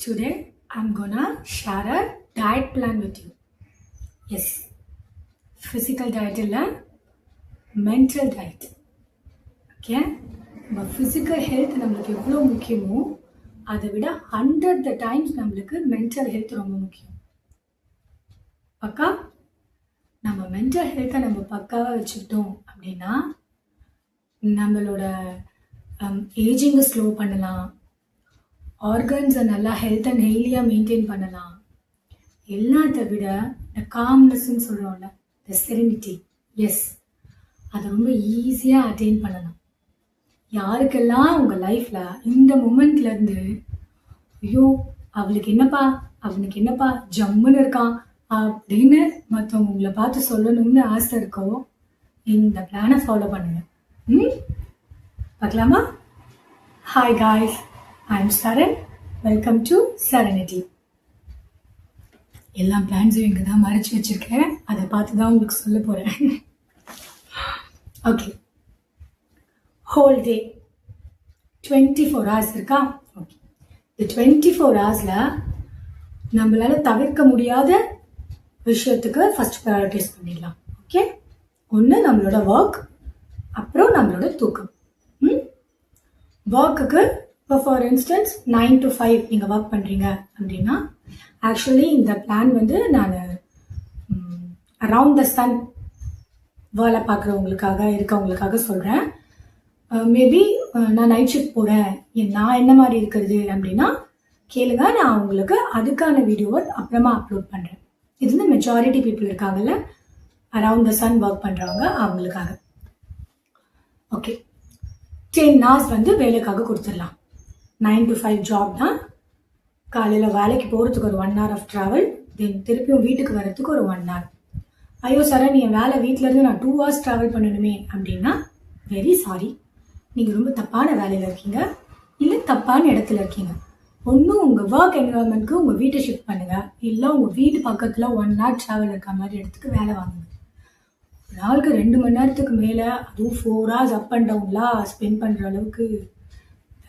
Today I'm gonna share a diet plan with you. Yes, physical diet இல்ல mental diet. Okay? நம்ம physical health நம்மளுக்கு எவ்வளோ முக்கியமோ அதை விட 100 times நம்மளுக்கு mental health ரொம்ப முக்கியம். பக்கா நம்ம mental health நம்ம பக்காவாக வச்சுக்கிட்டோம் அப்படின்னா நம்மளோட ஏஜிங்கை ஸ்லோ பண்ணலாம், ஆர்கன்ஸை நல்லா ஹெல்த் அண்ட் ஹெல்த்தியாக மெயின்டைன் பண்ணலாம். எல்லாத்த விட இந்த காம்னஸ்ன்னு சொல்கிறோம்ல, இந்த செரெனிட்டி, எஸ், அதை ரொம்ப ஈஸியாக அட்டைன் பண்ணலாம். யாருக்கெல்லாம் உங்கள் லைஃப்பில் இந்த மூமெண்ட்லேருந்து ஐயோ அவளுக்கு என்னப்பா அவனுக்கு என்னப்பா ஜம்முன்னு இருக்கான் அப்படின்னு மற்றவங்க உங்களை பார்த்து சொல்லணும்னு ஆசை இருக்கோ, இந்த பிளானை ஃபாலோ பண்ணுங்க. பார்க்கலாமா? Hi guys, I'm Saran. Welcome to serenity. எல்லா பிளான்ஸும் இங்கே தான் மறைச்சி வச்சுருக்கேன், அதை பார்த்து தான் உங்களுக்கு சொல்ல போகிறேன். ஓகே, ஹோல் டே 24 hours இருக்கா? ஓகே, இந்த 24 ஹவர்ஸில் நம்மளால் தவிர்க்க முடியாத விஷயத்துக்கு ஃபஸ்ட் ப்ரையாரிட்டைஸ் பண்ணிடலாம். ஓகே, ஒன்று நம்மளோட ஒர்க், அப்புறம் நம்மளோட தூக்கம். ஒர்க்குக்கு இப்போ ஃபார் இன்ஸ்டன்ஸ் 9 to 5 நீங்கள் ஒர்க் பண்ணுறீங்க அப்படின்னா, ஆக்சுவலி இந்த பிளான் வந்து நான் அரவுண்ட் த சன் வேலை பார்க்குறவங்களுக்காக இருக்கவங்களுக்காக சொல்கிறேன். மேபி நான் நைட் ஷிஃப்ட் போகிறேன், நான் என்ன மாதிரி இருக்கிறது அப்படின்னா கேளுங்க, நான் உங்களுக்கு அதுக்கான வீடியோவை அப்புறமா அப்லோட் பண்ணுறேன். இது வந்து மெஜாரிட்டி பீப்புள் இருக்காங்கல்ல, அரவுண்ட் த சன் ஒர்க் பண்ணுறவங்க, அவங்களுக்காக. ஓகே, 10 hours வந்து வேலைக்காக கொடுத்துடலாம். 9 to 5 ஜாப் தான். காலையில் வேலைக்கு போகிறதுக்கு ஒரு 1 hour ஆஃப் ட்ராவல், தென் திருப்பியும் வீட்டுக்கு வர்றதுக்கு ஒரு 1 hour. ஐயோ சார், என் வேலை வீட்டிலேருந்து நான் 2 hours ட்ராவல் பண்ணணுமே அப்படின்னா வெரி சாரி, நீங்கள் ரொம்ப தப்பான வேலையில் இருக்கீங்க, இல்லை தப்பான இடத்துல இருக்கீங்க. ஒன்றும் உங்கள் ஒர்க் என்வரான்மெண்ட்க்கு உங்கள் வீட்டை ஷிஃப்ட் பண்ணுங்கள், இல்லை உங்கள் வீட்டு பக்கத்தில் 1 hour ட்ராவல் இருக்க மாதிரி இடத்துக்கு வேலை வாங்குங்க. நாளுக்கு 2 மணி நேரத்துக்கு மேலே, அதுவும் 4 hours அப் அண்ட் டவுன்லாம் ஸ்பெண்ட் பண்ணுற அளவுக்கு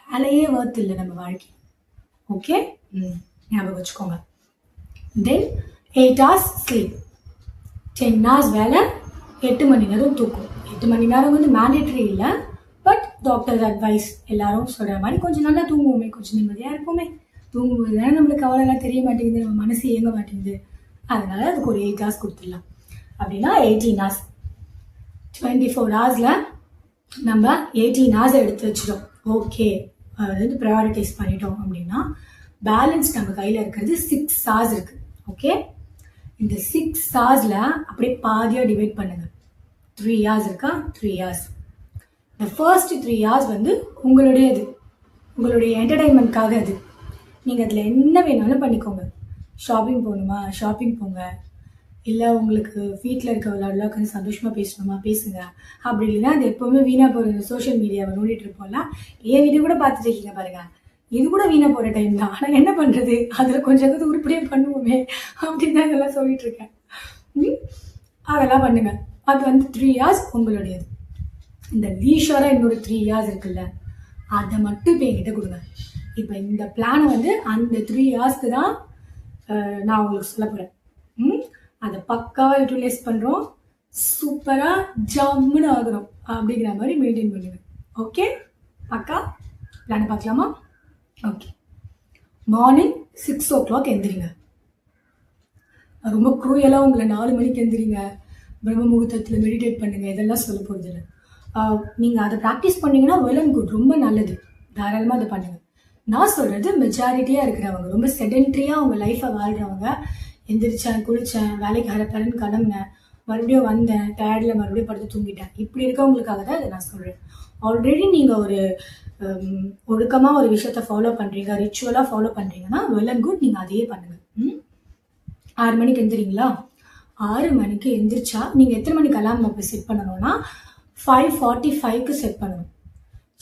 வேலையே ஒர்த் இல்லை நம்ம வாழ்க்கை. ஓகே, ஞாபகம் வச்சுக்கோங்க. தென் 8 hours ஸ்லீப், 10 hours வேலை, 8 மணி நேரம் தூக்கம். 8 மணி நேரம் வந்து மேண்டேட்ரி இல்லை, பட் டாக்டர் அட்வைஸ் எல்லாரும் சொல்கிற மாதிரி கொஞ்சம் நல்லா தூங்குவோமே, கொஞ்சம் நிம்மதியாக இருப்போமே. தூங்கும்போது தானே நம்மளுக்கு கவலைலாம் தெரிய மாட்டேங்குது, நம்ம மனசு இயங்க மாட்டேங்குது. அதனால அதுக்கு ஒரு 8 hours கொடுத்துடலாம். அப்படின்னா 18 hours. 24 ஹவர்ஸில் நம்ம 18 hours எடுத்து வச்சிடும். ஓகே, அது வந்து ப்ரையாரிட்டைஸ் பண்ணிட்டோம் அப்படின்னா பேலன்ஸ் நம்ம கையில் இருக்கிறது 6 hours இருக்குது. ஓகே, இந்த 6 ஹவர்ஸில் அப்படியே பாதியாக டிவைட் பண்ணுங்கள். 3 hours இருக்கா? 3 hours. இந்த ஃபர்ஸ்ட் 3 hours வந்து உங்களுடையது, உங்களுடைய என்டர்டைன்மெண்ட்காக. அது நீங்கள் அதில் என்ன வேணாலும் பண்ணிக்கோங்க. ஷாப்பிங் போகணுமா ஷாப்பிங் போங்க, இல்லை உங்களுக்கு வீட்டில் இருக்க விளையாடலாம் கொஞ்சம் சந்தோஷமாக பேசணுமா பேசுங்க. அப்படி இல்லைன்னா அது எப்போவுமே வீணாக போகிற சோஷியல் மீடியாவை நோண்டிட்டு இருப்போம்ல, என் வீடியோ கூட பார்த்துட்டு இருக்கீங்க பாருங்கள், இது கூட வீணாக போகிற டைம் தான். ஆனால் என்ன பண்ணுறது, அதில் கொஞ்சம் உருப்படியாக பண்ணுவோமே அப்படின்னு தான் இதெல்லாம் சொல்லிட்டு இருக்கேன். அதெல்லாம் பண்ணுங்க. அது வந்து 3 hours உங்களுடையது. இந்த லீஷராக இன்னொரு 3 hours இருக்குல்ல, அதை மட்டும் இப்போ என்கிட்ட கொடுங்க. இப்போ இந்த பிளானை வந்து அந்த 3 ஹவர்ஸ்க்கு தான் நான் உங்களுக்கு சொல்ல போகிறேன். அதை பக்காவாக யூட்டிலைஸ் பண்ணுறோம், சூப்பராக ஜம்முன்னு ஆகுறோம் அப்படிங்கிற மாதிரி மெயின்டைன் பண்ணுங்க. ஓகே, பக்கா பிளானை பார்க்கலாமா? ஓகே, மார்னிங் 6 o'clock எந்திரிங்க. ரொம்ப குரூயலாக உங்களை 4 மணிக்கு எந்திரிங்க, பிரம்ம முகூர்த்தத்தில் மெடிடேட் பண்ணுங்கள், இதெல்லாம் சொல்ல போகிறது இல்லை. நீங்கள் அதை ப்ராக்டிஸ் பண்ணிங்கன்னா வெல் அண்ட் குட், ரொம்ப நல்லது, தாராளமாக அதை பண்ணுங்கள். நான் சொல்கிறது மெஜாரிட்டியாக இருக்கிறவங்க, ரொம்ப செடென்ட்ரியாக அவங்க லைஃப்பை வாழ்கிறவங்க, எந்திரிச்சேன், குளித்தேன், வேலைக்கு ஹரப்பரன்னு கிளம்புனேன், மறுபடியும் வந்தேன், டயர்டில் மறுபடியும் படுத்து தூங்கிட்டேன், இப்படி இருக்கவங்களுக்காக தான் இதை நான் சொல்கிறேன். ஆல்ரெடி நீங்கள் ஒரு ஒழுக்கமாக ஒரு விஷயத்த ஃபாலோ பண்ணுறீங்க, ரிச்சுவலாக ஃபாலோ பண்ணுறீங்கன்னா வெல் அண்ட் குட், நீங்கள் அதையே பண்ணுங்கள். 6 மணிக்கு எந்திரிங்களா? 6 மணிக்கு எந்திரிச்சா நீங்கள் எத்தனை மணிக்கு அலாம் அப்போ செட் பண்ணணும்னா 5:45க்கு செட் பண்ணணும்.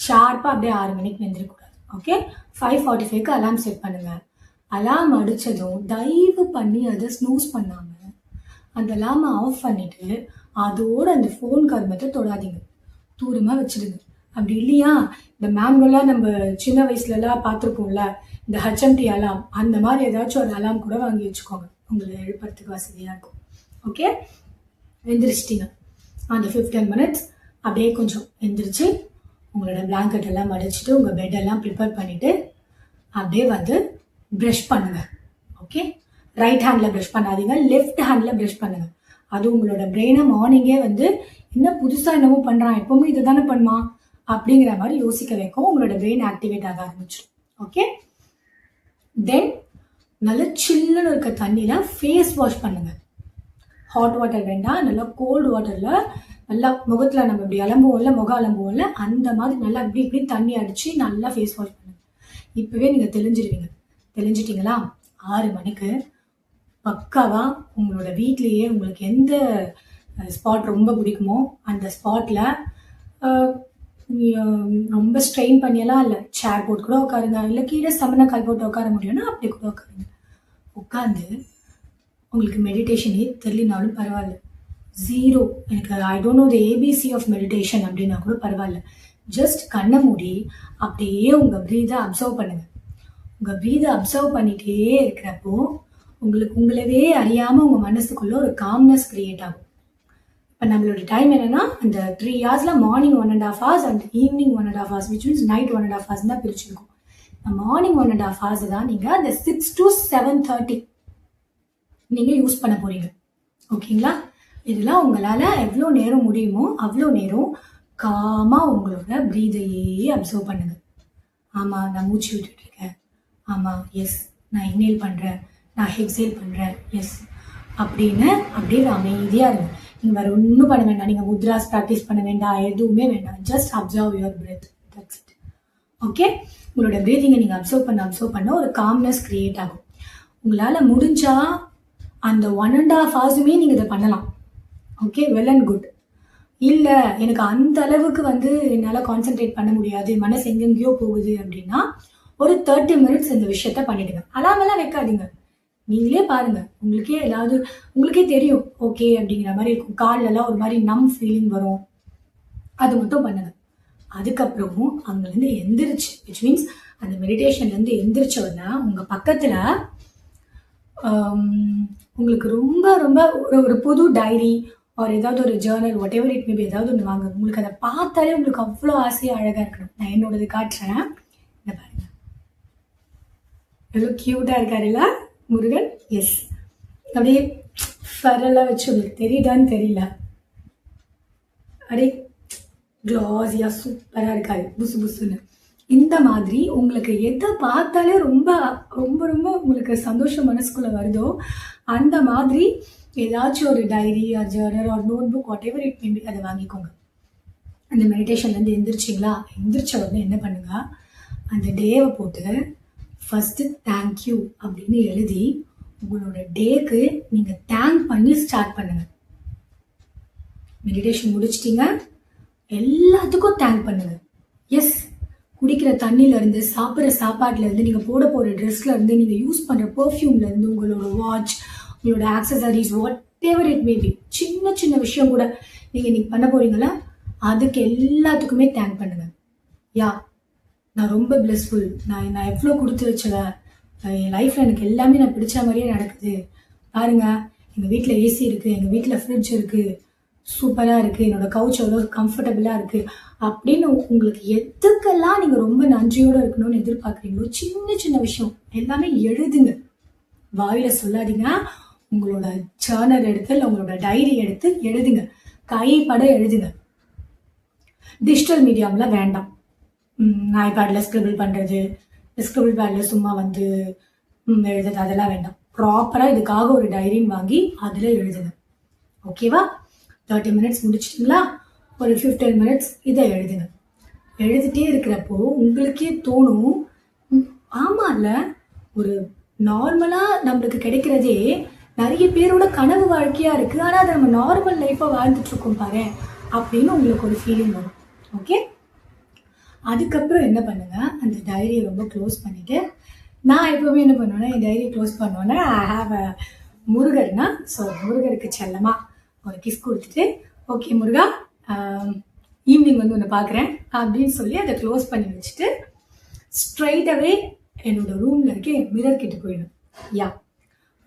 ஷார்ப்பாக அப்படியே 6 மணிக்கு எந்திரிக்கூடாது. ஓகே, 5:45க்கு அலாம் செட் பண்ணுங்கள். அலாம் அடித்ததும் தயவு பண்ணி அதை ஸ்னூஸ் பண்ணாமல் அந்த அலாமை ஆஃப் பண்ணிவிட்டு அதோடு அந்த ஃபோன் கர்மத்தை தொடாதீங்க, தூரமாக வச்சுடுங்க. அப்படி இல்லையா, இந்த மேனுவலாக நம்ம சின்ன வயசுலலாம் பார்த்துருப்போம்ல, இந்த ஹெச்எம்டி அலாம், அந்த மாதிரி ஏதாச்சும் ஒரு அலாம் கூட வாங்கி வச்சுக்கோங்க, உங்களை எழுப்புறதுக்கு வசதியாக இருக்கும். ஓகே, எந்திரிச்சிட்டிங்க. அந்த 15 மினிட்ஸ் அப்படியே கொஞ்சம் எந்திரிச்சு உங்களோட பிளாங்கெட் எல்லாம் மடிச்சுட்டு உங்கள் பெட்டெல்லாம் ப்ரிப்பேர் பண்ணிவிட்டு அப்படியே வந்து ப்ரஷ் பண்ணுங்கள். ஓகே, ரைட் ஹேண்டில் ப்ரஷ் பண்ணாதீங்க, லெஃப்ட் ஹேண்டில் ப்ரஷ் பண்ணுங்கள். அது உங்களோட பிரெயினை மார்னிங்கே வந்து என்ன புதுசாக என்னமோ பண்ணுறான், எப்பவுமே இதை தானே பண்ணுவான் அப்படிங்கிற மாதிரி யோசிக்க வைக்கும். உங்களோட பிரெயின் ஆக்டிவேட் ஆக ஆரம்பிச்சிடும். ஓகே, தென் நல்லா சில்லுன்னு இருக்க தண்ணியில் ஃபேஸ் வாஷ் பண்ணுங்கள். ஹாட் வாட்டர் வேண்டாம், நல்லா கோல்டு வாட்டரில் நல்லா முகத்தில் நம்ம இப்படி அலம்புவோம்ல, முகம் அலம்புவோம்ல, அந்த மாதிரி நல்லா இப்படி இப்படி தண்ணி அடித்து நல்லா ஃபேஸ் வாஷ் பண்ணுங்கள். இப்போவே நீங்கள் தெளிஞ்சிருவீங்க. தெளிஞ்சிட்டிங்களா? 6 மணிக்கு பக்காவாக உங்களோட வீட்லேயே உங்களுக்கு எந்த ஸ்பாட் ரொம்ப பிடிக்குமோ அந்த ஸ்பாட்டில் ரொம்ப ஸ்ட்ரெயின் பண்ணியெல்லாம் இல்லை, சேர் போட்டு கூட உட்காருங்க, இல்லை கீழே சமண கால் போட்டு உட்கார முடியும்னா அப்படி கூட உட்காருங்க. உட்காந்து உங்களுக்கு மெடிடேஷனே தெரியலனாலும் பரவாயில்ல, 0 எனக்கு I don't know the ABC of meditation அப்படின்னா கூட பரவாயில்ல, ஜஸ்ட் கண்ணை மூடி அப்படியே உங்கள் ப்ரீதை அப்சர்வ் பண்ணுங்கள். உங்கள் ப்ரீதை அப்சர்வ் பண்ணிகிட்டே இருக்கிறப்போ உங்களுக்கு உங்களவே அறியாமல் உங்கள் மனசுக்குள்ளே ஒரு காம்னஸ் க்ரியேட் ஆகும். இப்போ நம்மளோட டைம் என்னென்னா அந்த 3 ஹவர்ஸில் morning 1.5 hours and evening 1.5 hours, which means night 1.5 hours தான் பிரிச்சிருக்கும். மார்னிங் 1.5 ஹவர்ஸ் தான் நீங்கள் அந்த 6 to 7:30 நீங்கள் யூஸ் பண்ண போகிறீங்க. ஓகேங்களா? இதெல்லாம் உங்களால் எவ்வளோ நேரம் முடியுமோ அவ்வளோ நேரம் காமாக உங்களோட ப்ரீதையே அப்சர்வ் பண்ணுங்கள். ஆமாம், நான் மூச்சு விட்டுட்ருக்கேன், ஆமாம், எஸ், நான் இன்ஹேல் பண்ணுறேன், நான் எக்ஸேல் பண்ணுறேன், எஸ் அப்படின்னு அப்படியே அமைதியாக இருங்க. நீங்கள் வேறு ஒன்றும் பண்ண வேண்டாம், நீங்கள் முத்ராஸ் ப்ராக்டிஸ் பண்ண வேண்டாம், எதுவுமே வேண்டாம், just observe your breadth, that's it. Okay, உங்களோட ப்ரீதிங்கை நீங்கள் அப்சர்வ் பண்ண ஒரு காம்னஸ் க்ரியேட் ஆகும். உங்களால் முடிஞ்சால் அந்த 1.5 ஹவர்ஸுமே நீங்கள் இதை பண்ணலாம். Okay, well and good. இல்லை எனக்கு அந்த அளவுக்கு வந்து என்னால் கான்சென்ட்ரேட் பண்ண முடியாது, மனசு எங்கெங்கேயோ போகுது அப்படின்னா ஒரு 30 மினிட்ஸ் இந்த விஷயத்த பண்ணிடுங்க. அலாமெல்லாம் வைக்காதீங்க, நீங்களே பாருங்க, உங்களுக்கே தெரியும் ஓகே அப்படிங்கிற மாதிரி இருக்கும். கால்லெல்லாம் ஒரு மாதிரி நம் ஃபீலிங் வரும், அது மட்டும் பண்ணுங்க. அதுக்கப்புறமும் அங்கேருந்து எந்திரிச்சு, விச் மீன்ஸ் அந்த மெடிடேஷன்லேருந்து எந்திரிச்சோன்னா உங்கள் பக்கத்தில் உங்களுக்கு ரொம்ப ரொம்ப ஒரு புது டைரி ஒரு ஏதாவது ஒரு Journal, what ever it maybe, ஏதாவது ஒன்று வாங்க. உங்களுக்கு அதை பார்த்தாலே உங்களுக்கு அவ்வளோ ஆசையாக அழகாக இருக்கணும். நான் என்னோடது காட்டுறேன், இதை பாருங்க, எவ்வளோ க்யூட்டாக இருக்காருல்ல முருகன். எஸ், அப்படியே ஃபரெல்லாம் வச்சு உங்களுக்கு தெரியுதான்னு தெரியல, அப்படியே க்ளாஸியாக சூப்பராக இருக்காரு, புசு புசுன்னு. இந்த மாதிரி உங்களுக்கு எதை பார்த்தாலே ரொம்ப ரொம்ப ரொம்ப உங்களுக்கு சந்தோஷம் மனசுக்குள்ளே வருதோ அந்த மாதிரி ஏதாச்சும் ஒரு diary or journal or notebook, whatever it maybe, அதை வாங்கிக்கோங்க. அந்த மெடிடேஷன்லேருந்து எந்திரிச்சிங்களா, எந்திரிச்ச உடனே என்ன பண்ணுங்க, அந்த டேவை போட்டு ஃபஸ்ட்டு தேங்க்யூ அப்படின்னு எழுதி உங்களோட டேக்கு நீங்கள் தேங்க் பண்ணி ஸ்டார்ட் பண்ணுங்கள். மெடிடேஷன் முடிச்சிட்டிங்க, எல்லாத்துக்கும் தேங்க் பண்ணுங்கள். எஸ், குடிக்கிற தண்ணியிலேருந்து, சாப்பிட்ற சாப்பாட்டிலேருந்து, நீங்கள் போட போகிற ட்ரெஸ்லேருந்து, நீங்கள் யூஸ் பண்ணுற பர்ஃப்யூம்லேருந்து, உங்களோட வாட்ச், உங்களோட accessories, what ever it maybe, சின்ன சின்ன விஷயம் கூட நீங்கள் பண்ண போகிறீங்களா, அதுக்கு எல்லாத்துக்குமே தேங்க் பண்ணுங்கள். யா, நான் ரொம்ப பிளஸ்ஃபுல், நான் எவ்வளோ கொடுத்து வச்சவன், என் லைஃப்பில் எனக்கு எல்லாமே நான் பிடிச்ச மாதிரியே நடக்குது, பாருங்கள் எங்கள் வீட்டில் ஏசி இருக்குது, எங்கள் வீட்டில் ஃப்ரிட்ஜ் இருக்குது, சூப்பராக இருக்குது, என்னோடய கவுச் எவ்வளோ கம்ஃபர்டபுளாக இருக்குது அப்படின்னு உங்களுக்கு எதுக்கெல்லாம் நீங்கள் ரொம்ப நன்றியோடு இருக்கணும்னு எதிர்பார்க்குறீங்களோ சின்ன சின்ன விஷயம் எல்லாமே எழுதுங்க. வாயில் சொல்லாதீங்க, உங்களோட ஜர்னல் எடுத்து இல்லை உங்களோட டைரி எடுத்து எழுதுங்க, கைப்பட எழுதுங்க. டிஜிட்டல் மீடியாவில் வேண்டாம், ஐபேடில் ஸ்கிரிபிள் பண்ணுறது, ஸ்கிரிபிள் பேடில் சும்மா வந்து எழுதுறது, அதெல்லாம் வேண்டாம். ப்ராப்பராக இதுக்காக ஒரு டைரின்னு வாங்கி அதில் எழுதுங்க. ஓகேவா? 30 மினிட்ஸ் முடிச்சிட்டிங்களா, ஒரு 15 மினிட்ஸ் இதை எழுதுங்க. எழுதிட்டே இருக்கிறப்போ உங்களுக்கே தோணும், ஆமாம்ல, ஒரு நார்மலாக நம்மளுக்கு கிடைக்கிறதே நிறைய பேரோட கனவு வாழ்க்கையாக இருக்குது, ஆனால் அதை நம்ம நார்மல் லைஃப்பாக வாழ்ந்துட்டுருக்கோம் பாரு அப்படின்னு உங்களுக்கு ஒரு ஃபீலிங் வரும். ஓகே, அதுக்கப்புறம் என்ன பண்ணுங்கள், அந்த டைரியை ரொம்ப க்ளோஸ் பண்ணிவிட்டு, நான் எப்போவுமே என்ன பண்ணுவேன்னா என் டைரியை க்ளோஸ் பண்ணோன்னே ஐ ஹாவ் அ முருகர்னா, ஸோ முருகருக்கு செல்லமாக ஒரு கிஸ் கொடுத்துட்டு, ஓகே முருகா, ஈவினிங் வந்து ஒன்று பார்க்குறேன் அப்படின்னு சொல்லி அதை க்ளோஸ் பண்ணி வச்சுட்டு ஸ்ட்ரைட்டாகவே என்னோட ரூமில் இருக்க மிரர் கிட்ட போயிடும். யா,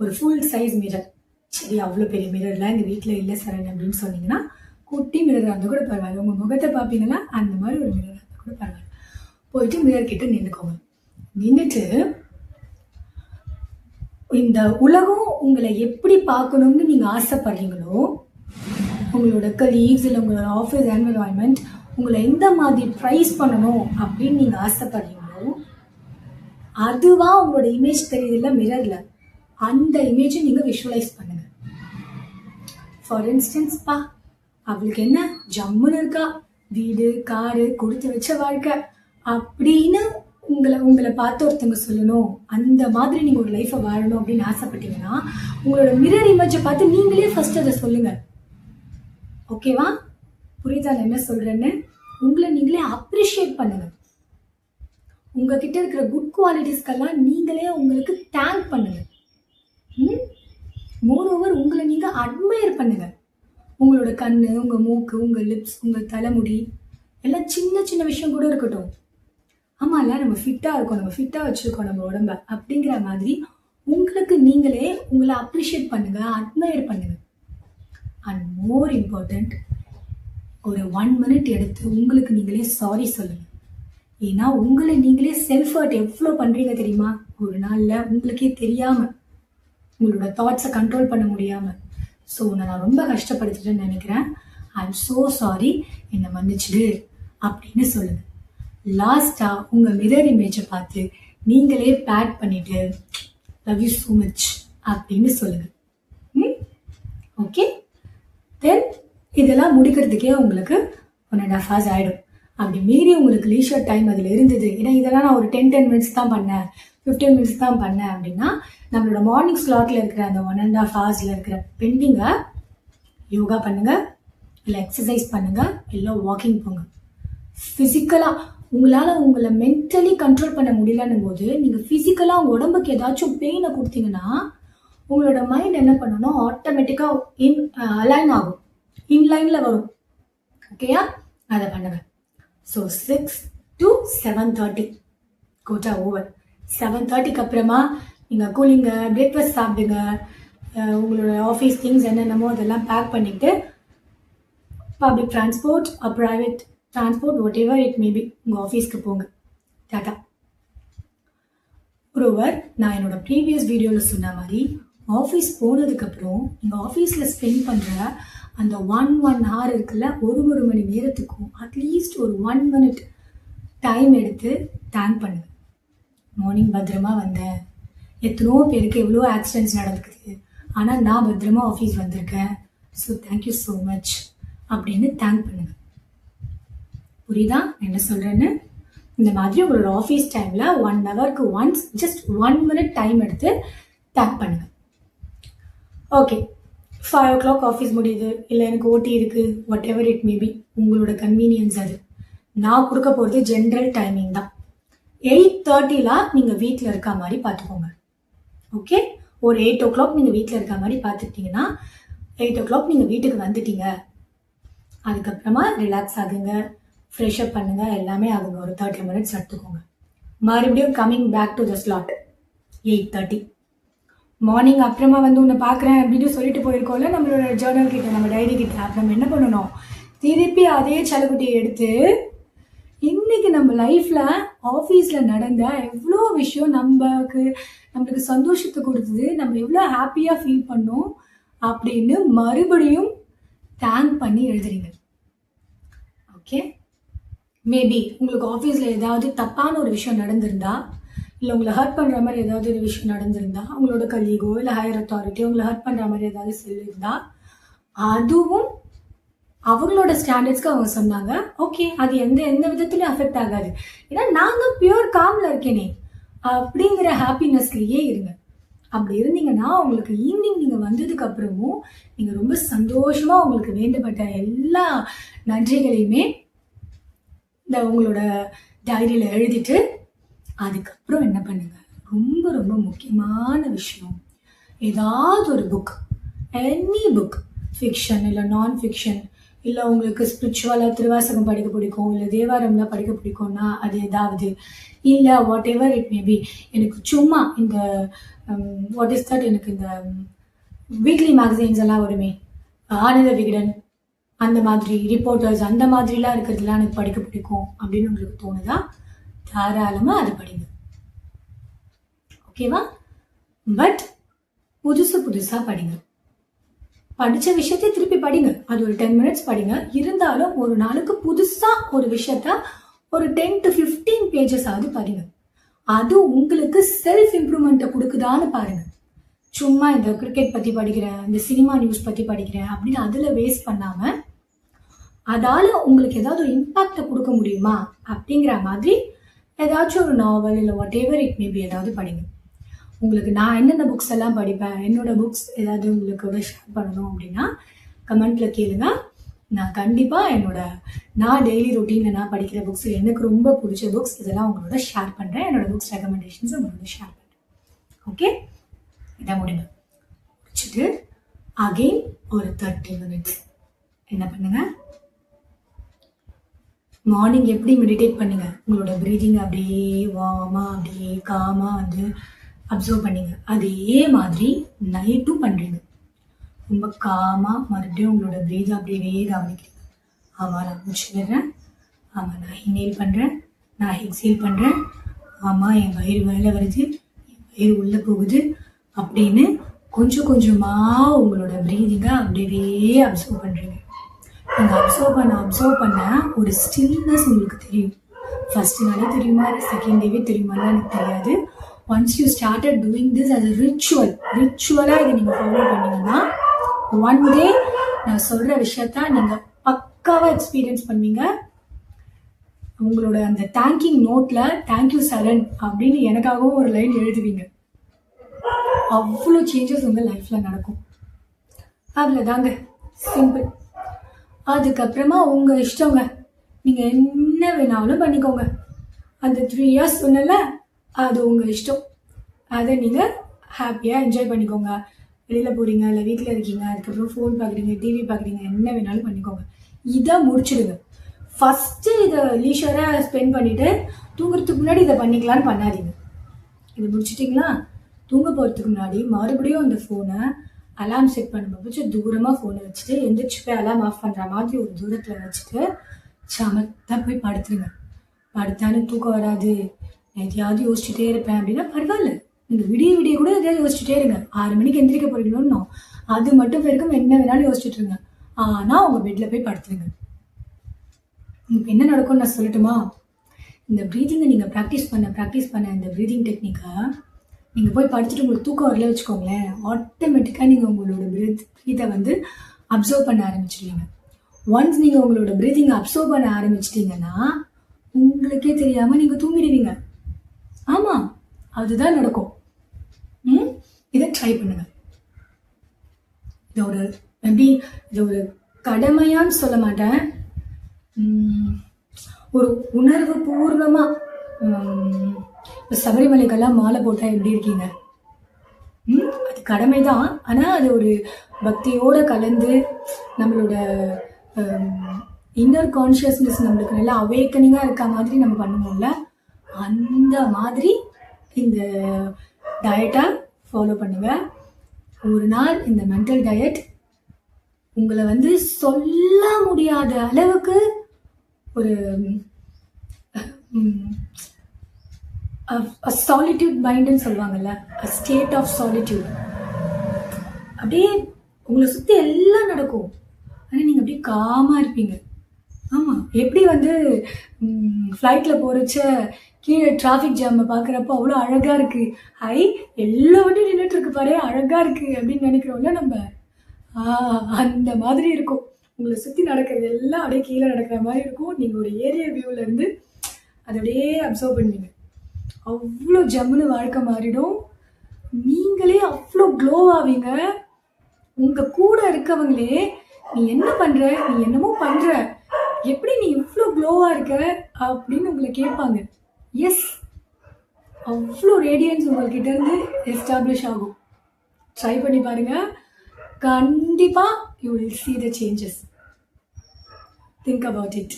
ஒரு ஃபுல் சைஸ் மிரர். சரி, அவ்வளோ பெரிய மிரர்லாம் எங்கள் வீட்டில் இல்லை சரண் அப்படின்னு சொன்னீங்கன்னா, குட்டி மிரர் இருந்தால் கூட பரவாயில்ல, உங்கள் முகத்தை பார்ப்பீங்கன்னா அந்த மாதிரி ஒரு மிரர் இருந்தால் கூட பரவாயில்ல. போயிட்டு மிரர் கிட்ட நின்றுக்கோங்க. நின்றுட்டு இந்த உலகம் உங்களை எப்படி பார்க்கணும்னு நீங்கள் ஆசைப்படுறீங்களோ, உங்களோட கலீக்ஸ் இல்லை உங்களோட ஆஃபீஸ் என்விரான்மெண்ட் உங்களை எந்த மாதிரி ப்ரைஸ் பண்ணணும் அப்படின்னு நீங்கள் ஆசைப்படுறீங்களோ, அதுவாக உங்களோட இமேஜ் தெரியுதுல்ல மிரரில், அந்த இமேஜை நீங்கள் விஷுவலைஸ் பண்ணுங்க. ஃபார் இன்ஸ்டன்ஸ்ப்பா, அவளுக்கு என்ன ஜம்முன்னு இருக்கா, வீடு காரு கொடுத்து வச்ச வாழ்க்கை அப்படின்னு உங்களை பார்த்து ஒருத்தவங்க சொல்லணும், அந்த மாதிரி நீங்கள் ஒரு லைஃப்பை வாழணும் அப்படின்னு ஆசைப்பட்டீங்கன்னா, உங்களோட மிரர் இமேஜை பார்த்து நீங்களே ஃபர்ஸ்ட் அதை சொல்லுங்க. ஓகேவா? புரியுதா நான் என்ன சொல்றேன்னு? உங்களை நீங்களே அப்ரிஷியேட் பண்ணுங்க. உங்ககிட்ட இருக்கிற குட் குவாலிட்டிஸ்க்கெல்லாம் நீங்களே உங்களுக்கு தேங்க் பண்ணுங்க. மோரோவர் உங்களை நீங்க அட்மையர் பண்ணுங்க. உங்களோட கண்ணு, உங்க மூக்கு, உங்க லிப்ஸ், உங்க தலைமுடி எல்லாம் சின்ன சின்ன விஷயம் கூட இருக்கட்டும். ஆமா இல்ல, நம்ம ஃபிட்டா இருக்கோம், நம்ம ஃபிட்டா வச்சிருக்கோம் நம்ம உடம்ப அப்படிங்கிற மாதிரி உங்களுக்கு நீங்களே உங்களை அப்ரிஷியேட் பண்ணுங்க, அட்மையர் பண்ணுங்க. அண்ட் மோர் இம்பார்ட்டன்ட், ஒரு 1 minute எடுத்து உங்களுக்கு நீங்களே சாரி சொல்லுங்க. ஏன்னா உங்களை நீங்களே செல்ஃப் ஹர்ட் எவ்வளோ பண்றீங்க தெரியுமா? ஒரு நாள்ல உங்களுக்கே தெரியாம, உங்களோட தாட்ஸை கண்ட்ரோல் பண்ண முடியாம. ஸோ நான் ரொம்ப கஷ்டப்படுத்திட்டேன்னு நினைக்கிறேன், ஐ எம் ஸோ சாரி, என்னை மன்னிச்சிடு அப்படின்னு சொல்லுங்க. லாஸ்டா உங்க மிரர் இமேஜை பார்த்து நீங்களே பேட் பண்ணிட்டு லவ் யூ ஸோ மச் அப்படின்னு சொல்லுங்க. ஓகே, தென் இதெல்லாம் முடிக்கிறதுக்கே உங்களுக்கு 1.5 hours ஆகிடும். அப்படி மீறி உங்களுக்கு லீஷர் டைம் அதில் இருந்தது, ஏன்னா இதெல்லாம் நான் ஒரு 10 minutes தான் பண்ணேன், 15 minutes தான் பண்ணேன் அப்படின்னா, நம்மளோட மார்னிங் ஸ்லாட்டில் இருக்கிற அந்த 1.5 hours இருக்கிற பெண்டிங்கை யோகா பண்ணுங்க, இல்லை எக்ஸசைஸ் பண்ணுங்க, இல்லை வாக்கிங் போங்க. ஃபிசிக்கலாக உங்களால் உங்களை மென்டலி கண்ட்ரோல் பண்ண முடியலன்னும் போது நீங்கள் ஃபிசிக்கலாக உங்கள் உடம்புக்கு ஏதாச்சும் பெயினை கொடுத்தீங்கன்னா, உங்களோட மைண்ட் என்ன பண்ணணும், ஆட்டோமேட்டிக்காக அலைன் ஆகும், இன்லைனில் வரும். ஓகேயா? அதை பண்ணுங்க. So 6 to 7:30 quota over. 7:30க்கு அப்புறமா நீங்கள் கூலிங்க, பிரேக்ஃபாஸ்ட் சாப்பிடுங்க, உங்களோட ஆஃபீஸ் திங்ஸ் என்னென்னமோ அதெல்லாம் பேக் பண்ணிவிட்டு public transport, private transport, what ever it maybe, உங்கள் ஆஃபீஸ்க்கு போங்க. டாட்டா. ஒருவர் நான் என்னோட ப்ரீவியஸ் வீடியோவில் சொன்ன மாதிரி, ஆஃபீஸ் போனதுக்கப்புறம் நீங்கள் ஆஃபீஸில் ஸ்பெண்ட் பண்ணுற அந்த 1 hour இருக்குல்ல, ஒரு மணி நேரத்துக்கும் அட்லீஸ்ட் ஒரு 1 minute டைம் எடுத்து தேங்க் பண்ணுங்க. மார்னிங் பத்திரமா வந்தேன், எத்தனோ பேருக்கு எவ்வளோ ஆக்சிடென்ட்ஸ் நடந்துக்குது, ஆனால் நான் பத்திரமா ஆஃபீஸ் வந்திருக்கேன், ஸோ தேங்க்யூ ஸோ மச் அப்படின்னு தேங்க் பண்ணுங்க. புரியுதா என்ன சொல்கிறேன்னு? இந்த மாதிரி உங்களோட ஆஃபீஸ் டைமில் 1 hourக்கு ஒன்ஸ் ஜஸ்ட் 1 minute டைம் எடுத்து தேங்க் பண்ணுங்க. ஓகே, 5 o'clock ஆஃபீஸ் முடியுது, இல்லை எனக்கு ஓட்டி இருக்குது, வாட் எவர் இட் மேபி, உங்களோட கன்வீனியன்ஸ் அது. நான் கொடுக்க போகிறது ஜென்ரல் டைமிங் தான். 8:30 நீங்கள் வீட்டில் இருக்க மாதிரி பார்த்துக்கோங்க. ஓகே, ஒரு 8 o'clock நீங்கள் வீட்டில் இருக்க மாதிரி பார்த்துக்கிட்டிங்கன்னா, 8 o'clock நீங்கள் வீட்டுக்கு வந்துட்டீங்க. அதுக்கப்புறமா ரிலாக்ஸ் ஆகுங்க, ஃப்ரெஷ்அப் பண்ணுங்க, எல்லாமே ஆகுங்க. ஒரு 30 minutes எடுத்துக்கோங்க. மறுபடியும் coming back to the slot 8:30. Morning அப்புறமா வந்து உன்னை பார்க்குறேன் அப்படின்னு சொல்லிட்டு போயிருக்கோம்ல நம்மளோட ஜேர்னல் கிட்ட, நம்ம டைரி கிட்ட. நம்ம என்ன பண்ணணும், திருப்பி அதே சலக்குட்டியை எடுத்து இன்னைக்கு நம்ம லைஃப்ல ஆஃபீஸ்ல நடந்த எவ்வளோ விஷயம் நம்மளுக்கு சந்தோஷத்தை கொடுத்தது, நம்ம எவ்வளோ ஹாப்பியாக ஃபீல் பண்ணோம் அப்படின்னு மறுபடியும் தேங்க் பண்ணி எழுதுறீங்க. ஓகே, மேபி உங்களுக்கு ஆஃபீஸில் ஏதாவது தப்பான ஒரு விஷயம் நடந்திருந்தா, இல்லை உங்களை ஹர்ட் பண்ணுற மாதிரி ஏதாவது ஒரு விஷயம் நடந்திருந்தா, உங்களோட கலீகோ இல்லை ஹையர் அத்தாரிட்டியோ உங்களை ஹர்ட் பண்ணுற மாதிரி ஏதாவது சொல்லியிருந்தா, அதுவும் அவங்களோட ஸ்டாண்டர்ட்ஸ்க்கு அவங்க சொன்னாங்க. ஓகே, அது எந்த விதத்துலையும் அஃபெக்ட் ஆகாது, ஏன்னா நான் தான் பியூர் காமில் இருக்கேனே அப்படிங்கிற ஹாப்பினஸ்லேயே இருங்க. அப்படி இருந்தீங்கன்னா உங்களுக்கு ஈவினிங் நீங்கள் வந்ததுக்கு அப்புறமும் நீங்கள் ரொம்ப சந்தோஷமாக உங்களுக்கு வேண்டப்பட்ட எல்லா நன்றிகளையுமே இந்த உங்களோட டைரியில் எழுதிட்டு, அதுக்கப்புறம் என்ன பண்ணுங்க, ரொம்ப ரொம்ப முக்கியமான விஷயம், ஏதாவது ஒரு புக், எனி புக், ஃபிக்ஷன் இல்லை நான் ஃபிக்ஷன், இல்லை உங்களுக்கு ஸ்பிரிச்சுவலாக திருவாசகம் படிக்க பிடிக்கும், இல்லை தேவாரம்லாம் படிக்க பிடிக்கும்னா அது ஏதாவது, இல்லை வாட் எவர் இட் மேபி, எனக்கு சும்மா இந்த வாட் இஸ் தட், எனக்கு இந்த வீக்லி மேகசைன்ஸ் எல்லாம் வருமே, ஆனந்த விகடன் அந்த மாதிரி ரிப்போர்ட்டர்ஸ் அந்த மாதிரிலாம் இருக்கிறதுலாம் எனக்கு படிக்க பிடிக்கும் அப்படின்னு உங்களுக்கு தோணுதா, தாராளமாக அது படிங்க. ஓகேவா? பட் புதுசாக படிங்க. படித்த விஷயத்தை திருப்பி படிங்க. அது ஒரு 10 minutes படிங்க. இருந்தாலும் ஒரு நாளுக்கு புதுசாக ஒரு விஷயத்த ஒரு 10 to 15 pages ஆகுது படிங்க. அது உங்களுக்கு செல்ஃப் இம்ப்ரூவ்மெண்ட்டை கொடுக்குதான்னு பாருங்க. சும்மா இந்த கிரிக்கெட் பற்றி படிக்கிறேன், இந்த சினிமா நியூஸ் பற்றி படிக்கிறேன் அப்படின்னு அதில் வேஸ்ட் பண்ணாமல், அதால் உங்களுக்கு ஏதாவது ஒரு இம்பாக்டை கொடுக்க முடியுமா அப்படிங்கிற மாதிரி ஏதாச்சும் ஒரு நாவல் இல்லை வாட் எவர் இட் மேபி ஏதாவது படிங்க. உங்களுக்கு நான் என்னென்ன புக்ஸ் எல்லாம் படிப்பேன், என்னோட புக்ஸ் ஏதாவது உங்களுக்கு ஷேர் பண்ணணும் அப்படின்னா கமெண்ட்டில் கேளுங்க. நான் கண்டிப்பாக நான் டெய்லி ரொட்டீனில் நான் படிக்கிற புக்ஸ், எனக்கு ரொம்ப பிடிச்ச புக்ஸ் இதெல்லாம் உங்களோட ஷேர் பண்ணுறேன். என்னோட புக்ஸ் ரெக்கமெண்டேஷன்ஸ் உங்களோட ஷேர் பண்ணுறேன். ஓகே, இதை முடிங்க. முடிச்சுட்டு அகெயின் ஒரு 30 minutes என்ன பண்ணுங்க, மார்னிங் எப்படி மெடிடேட் பண்ணுங்க, உங்களோட ப்ரீதிங் அப்படியே வார்மாக அப்படியே காமாக வந்து அப்சர்வ் பண்ணிங்க. அதே மாதிரி நைட்டும் பண்ணுறீங்க. ரொம்ப காமாக மறுபடியும் உங்களோட ப்ரீதை அப்படியே கவனிக்கிறீங்க. ஆமாம் நான் மூச்சு விடுறேன், ஆமாம் நான் இன்ஹேல் பண்ணுறேன், நான் எக்ஸேல் பண்ணுறேன், ஆமாம் என் வயிறு மேலே வருது, என் வயிறு உள்ளே போகுது அப்படின்னு கொஞ்சம் கொஞ்சமாக உங்களோட ப்ரீதிங்கை அப்படியே அப்சர்வ் பண்ணுறீங்க. நீங்கள் அப்சர்வ் பண்ண ஒரு ஸ்டில்னஸ் உங்களுக்கு தெரியும். ஃபஸ்ட்டு நாளே தெரியுமா, செகண்ட் டேவே தெரியுமாலாம் எனக்கு தெரியாது. Once you started doing this as a ரிச்சுவலாக இதை நீங்கள் ஃபாலோ பண்ணிங்கன்னா ஒன் டே நான் சொல்கிற விஷயத்த நீங்கள் பக்காவாக எக்ஸ்பீரியன்ஸ் பண்ணுவீங்க. உங்களோட அந்த தேங்கிங் நோட்டில் தேங்க்யூ சரண் அப்படின்னு எனக்காகவும் ஒரு லைன் எழுதுவீங்க. அவ்வளோ சேஞ்சஸ் உங்கள் லைஃப்பில் நடக்கும். அவ்வளோதாங்க, சிம்பிள். அதுக்கப்புறமா உங்கள் இஷ்டங்க, நீங்கள் என்ன வேணாலும் பண்ணிக்கோங்க. அந்த 3 years சொன்னல, அது உங்கள் இஷ்டம். அதை நீங்கள் ஹாப்பியாக என்ஜாய் பண்ணிக்கோங்க. வெளியில் போகிறீங்க இல்லை வீட்டில் இருக்கீங்க, அதுக்கப்புறம் ஃபோன் பார்க்குறீங்க, டிவி பார்க்குறீங்க, என்ன வேணாலும் பண்ணிக்கோங்க. இதை முடிச்சிடுங்க. ஃபஸ்ட்டு இதை லீஷராக ஸ்பெண்ட் பண்ணிவிட்டு தூங்குறதுக்கு முன்னாடி இதை பண்ணிக்கலான்னு பண்ணாதீங்க. இதை முடிச்சிட்டிங்களா, தூங்க போகிறதுக்கு முன்னாடி மறுபடியும் அந்த ஃபோனை அலாம் செட் பண்ணும்போது தூரமாக ஃபோனை வச்சுட்டு எந்திரிச்சு போய் அலாம் ஆஃப் பண்ணுற மாதிரி ஒரு தூரத்தில் வச்சுட்டு சமத்தாக போய் படுத்துருங்க. படுத்தாலும் தூக்கம் வராது, எதையாவது யோசிச்சுட்டே இருப்பேன் அப்படின்னா பரவாயில்ல, நீங்கள் விடிய கூட எதையாவது யோசிச்சுட்டே இருங்க. 6 மணிக்கு எந்திரிக்க போறீங்களோ அது மட்டும் வரைக்கும் என்ன வேணாலும் யோசிச்சுட்டு இருங்க. ஆனால் உங்கள் பெட்டில் போய் படுத்துருங்க. இப்போ என்ன நடக்கும்னு நான் சொல்லட்டுமா? இந்த ப்ரீதிங்கை நீங்கள் ப்ராக்டிஸ் பண்ண இந்த ப்ரீதிங் டெக்னிக்கை நீங்கள் போய் படிச்சுட்டு உங்களுக்கு தூக்கம் வரல வச்சுக்கோங்களேன், ஆட்டோமேட்டிக்காக நீங்கள் உங்களோட ப்ரீத்தை வந்து அப்சர்வ் பண்ண ஆரம்பிச்சிடுவீங்க. ஒன்ஸ் நீங்கள் உங்களோட ப்ரீதிங்கை அப்சர்வ் பண்ண ஆரம்பிச்சிட்டிங்கன்னா உங்களுக்கே தெரியாமல் நீங்கள் தூங்கிடுவீங்க. ஆமாம், அதுதான் நடக்கும். இதை ட்ரை பண்ணுங்க. இது ஒரு கடமையான்னு சொல்ல மாட்டேன், ஒரு உணர்வு பூர்வமாக. இப்போ சபரிமலைக்கெல்லாம் மாலை போட்டால் எப்படி இருக்கீங்க? அது கடமை தான், ஆனால் அது ஒரு பக்தியோடு கலந்து நம்மளோட இன்னர் கான்ஷியஸ்னஸ் நம்மளுக்கு நல்லா அவேக்கனிங்காக இருக்க மாதிரி நம்ம பண்ணுவோம்ல, அந்த மாதிரி இந்த டயட்டை ஃபாலோ பண்ணுங்கள். ஒரு நாள் இந்த மென்டல் டயட் உங்களை வந்து சொல்ல முடியாத அளவுக்கு ஒரு சாலிட்யூட் மைண்டுன்னு சொல்லுவாங்கல்ல, ஸ்டேட் ஆஃப் சாலிட்யூட். அப்படியே உங்களை சுற்றி எல்லாம் நடக்கும், ஆனால் நீங்கள் அப்படியே காமாக இருப்பீங்க. ஆமாம், எப்படி வந்து ஃப்ளைட்டில் போகிறச்ச கீழே டிராஃபிக் ஜாமை பார்க்குறப்போ அவ்வளோ அழகாக இருக்குது, எல்லா வண்டியும் நின்றுட்டு இருக்கு பாரு அழகாக இருக்குது அப்படின்னு நினைக்கிறோம்ல நம்ம, அந்த மாதிரி இருக்கும். உங்களை சுற்றி நடக்கிறது எல்லாம் அப்படியே கீழே நடக்கிற மாதிரி இருக்கும். நீங்கள் ஒரு ஏரியா வியூவிலேருந்து அதை அப்படியே அப்சர்வ் பண்ணுவீங்க. அவ்வளோ ஜம்முன்னு வாழ்க்கை மாறிடும். நீங்களே அவ்வளோ க்ளோ ஆவீங்க. உங்கள் கூட இருக்கவங்களே நீ என்ன பண்ணுற, நீ என்னமோ பண்ணுற, எப்படி நீ இவ்வளோ க்ளோவாக இருக்க அப்படின்னு உங்களை கேட்பாங்க. எஸ், அவ்வளோ ரேடியன்ஸ் உங்கள்கிட்ட இருந்து எஸ்டாப்ளிஷ் ஆகும். ட்ரை பண்ணி பாருங்கள், கண்டிப்பாக you will see the changes. Think about it.